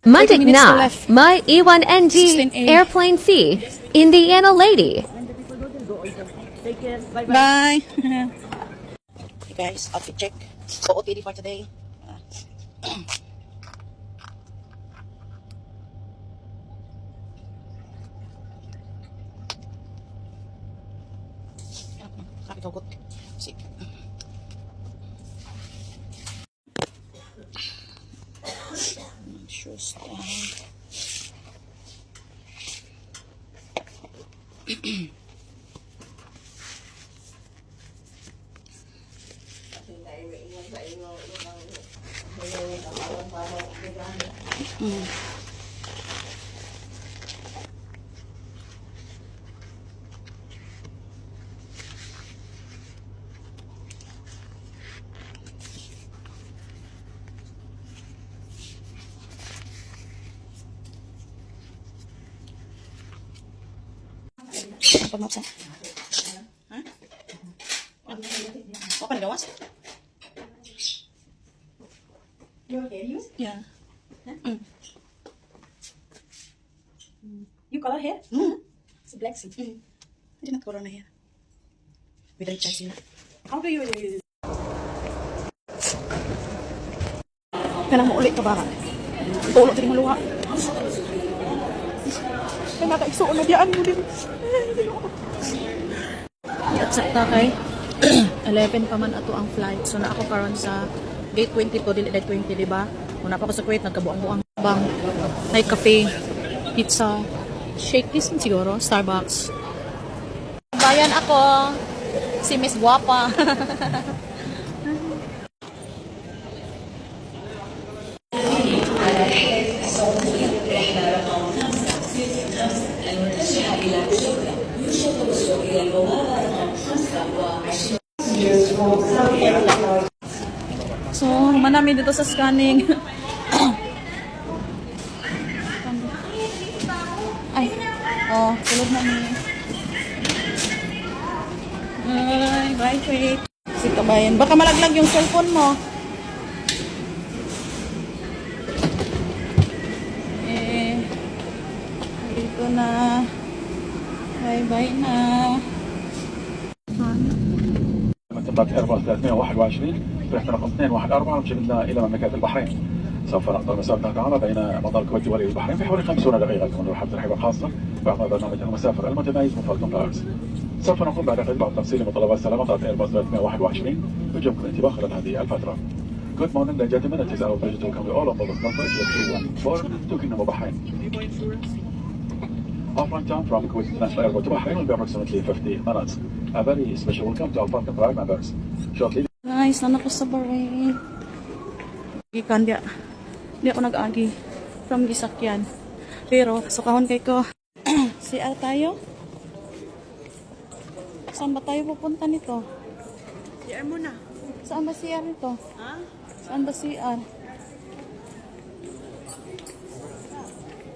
Muntik minutes to na, left. my E1NG 16A. Airplane C, Indiana Lady. Take care. Bye bye. Bye. Hey guys, outfit check. So OTD for today. Kapit hugot. See. Shoes down. Open up, sir. Huh? Open the doors. Your hair, you? Yeah. You color hair? It's black seed. I did not color my hair. With the chassis. How do you Kailangan mo ulit ka ba? Tulog din maluha. Kaya nakaigsuon na diyaan mo din. Yatsak ta kay 11 pa man ato ang flight. So na ako karon sa gate 20 ko dili 20, di ba? Una pa ko sa Kuwait nagkabuang-buang bang night cafe, pizza, shake this siguro, Starbucks. Bayan ako si Miss Guapa. So, manami dito sa scanning. Ay, oh, tulog na ni. Ay, bye, wait. Si kabayan. Baka malaglag yung cellphone mo. Dito na. Bye-bye na. مطبات ايرباص 321 رحلة رقم 214 وصلنا إلى مملكة البحرين. سوف نقطع مسافة نهر بين مطار الكويت وولي البحرين في حوالي 50 دقيقة. تكون رحلة ترحيب خاصة بأعضاء برنامج المسافر المتميز من فالكون بايرز. سوف نقوم بعد قليل بعض تفصيل متطلبات سلامة مطار ايرباص 321 يرجوكم الانتباه خلال هذه الفترة. Good morning ladies and gentlemen, it is our pleasure to welcome you all on board this number 214 to Kingdom of Bahrain. Our flight time from Kuwait International Airport to Bahrain will be approximately 50 minutes. A very special welcome to our Falcon Pride members. Shortly. Guys, na ko sa Bahrain. Gikan dia. Di ako nag-agi from gisakyan. Pero, sukahon kay ko. CR tayo. Saan ba tayo pupunta nito? CR muna. Saan ba CR nito? Ha? Saan ba CR?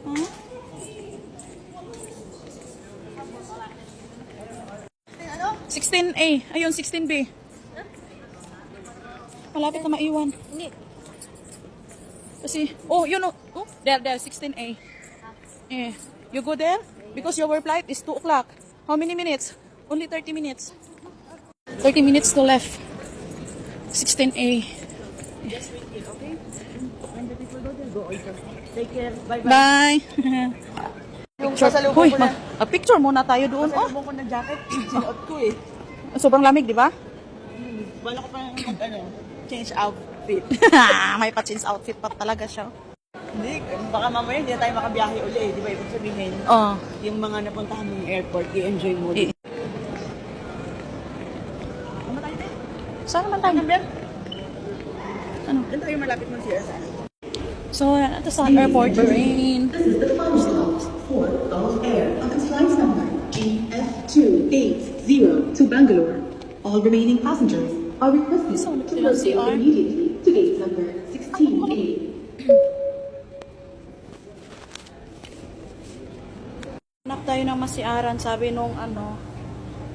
Ha? Ano? 16A. Ayun, 16B. Malapit na maiwan. Hindi. Kasi, oh, you know, oh, there, 16A. Eh, you go there? Because your flight is 2 o'clock. How many minutes? Only 30 minutes. 30 minutes to left. 16A. Take care. Bye bye. Bye. Yung sasalubong Hoy, ko na. picture muna tayo doon. Oh, Sasalubong ko ng jacket. Sinuot ko eh. sobrang lamig, di ba? Bala ko pa change outfit. May pa-change outfit pa talaga siya. Hindi, baka mamaya hindi na tayo makabiyahe uli eh. Di ba ibig sabihin? Oh. Yung mga napuntahan ng airport, i-enjoy mo. Eh. Ano tayo tayo? Saan naman tayo? Ano? Doon tayo malapit ng CSI. So, ito sa airport, Bahrain. This is the final stop for Gulf Air on its flight number GF280 to Bangalore. All remaining passengers are requested to proceed immediately to gate number 16A. Hanap tayo ng masiaran, sabi nung ano,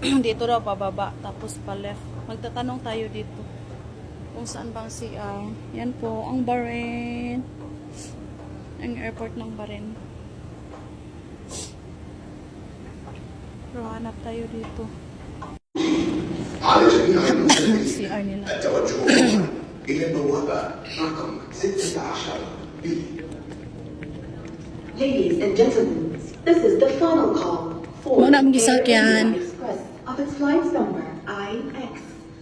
dito daw pababa, tapos pa left. Magtatanong tayo dito kung saan bang CR. Yan po, ang Bahrain. Ang airport ng Bahrain. Pero hanap tayo dito. على جميع المسافرين CR nila. التوجه إلى البوابة رقم 16 B. Ladies and gentlemen, this is the final call for Muna ang Air gisakyan. India Express of its flight number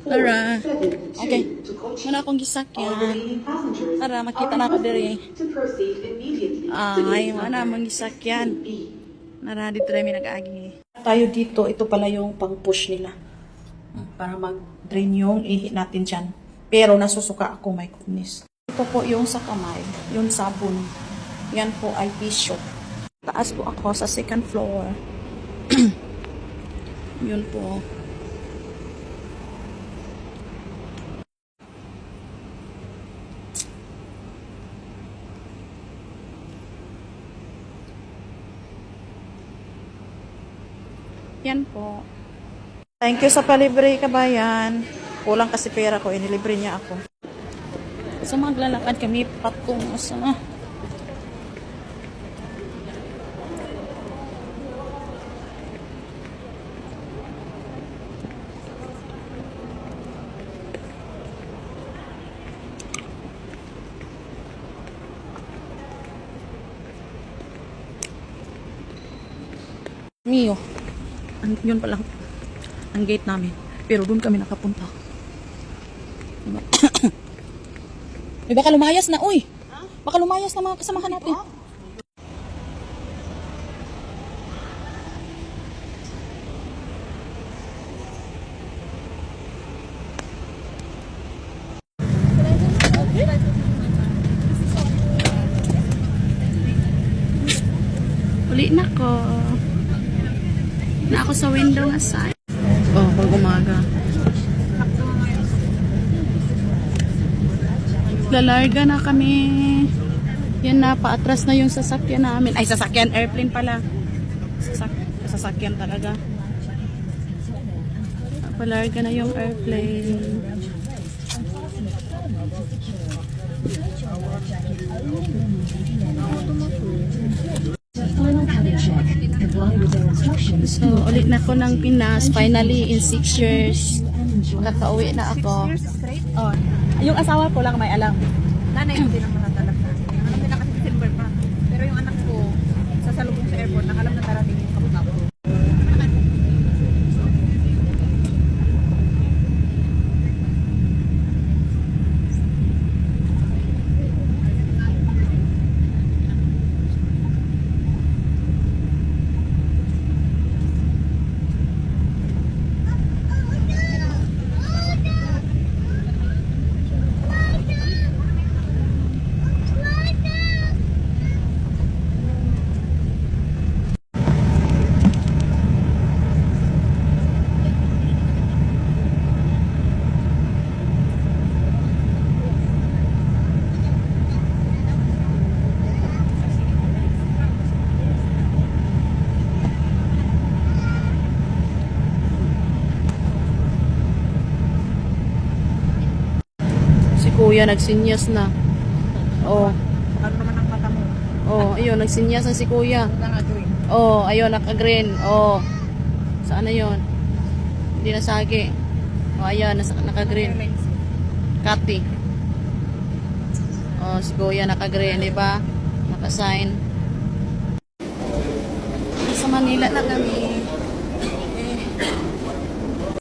Tara. IX472 Okay. to Kochi. Muna akong All gisakyan. remaining passengers Tara, makita are na ako requested diri. to proceed immediately to Ay, gate mana number mang gisakyan. 16B. Nara, dito rin nag-agi. Tayo dito, ito pala yung pang-push nila. Para mag-drain yung ihi natin dyan. Pero nasusuka ako, my goodness. Ito po yung sa kamay, yung sabon. Yan po ay tissue. Taas po ako sa second floor. Yun po. Yan po. Thank you sa palibre, kabayan. Kulang kasi pera ko, inilibre niya ako. So maglalakad kami patungo sa Mio. Yun pa lang ang gate namin. Pero doon kami nakapunta. Diba? Baka lumayas na, uy. Baka lumayas na mga kasamahan natin. Uli na ko. Na ako sa window nga side. Oh, pag umaga. Lalarga na kami. Yan na, paatras na yung sasakyan namin. Ay, sasakyan, airplane pala. Sasakyan talaga. Palarga na yung airplane. So, ulit na ako ng Pinas. Finally, in 6 years. Nakauwi na ako. Oh, yung asawa ko lang may alam. Nanay hindi naman natalagta. Alam nila kasi December pa. Pero yung anak ko, sasalubong sa airport, nakalam na darating yung kapatid. Kuya, nagsinyas na. Oh. Ano naman ang mata mo? Oh, ayun, nagsinyas na si kuya. Naka-join. Oh, ayun, naka-green. Oh. Saan na yun? Hindi nasagi. Oh, ayun, naka-green. Kati. Oh, si kuya naka-green, di ba? Naka-sign. Sa Manila na kami.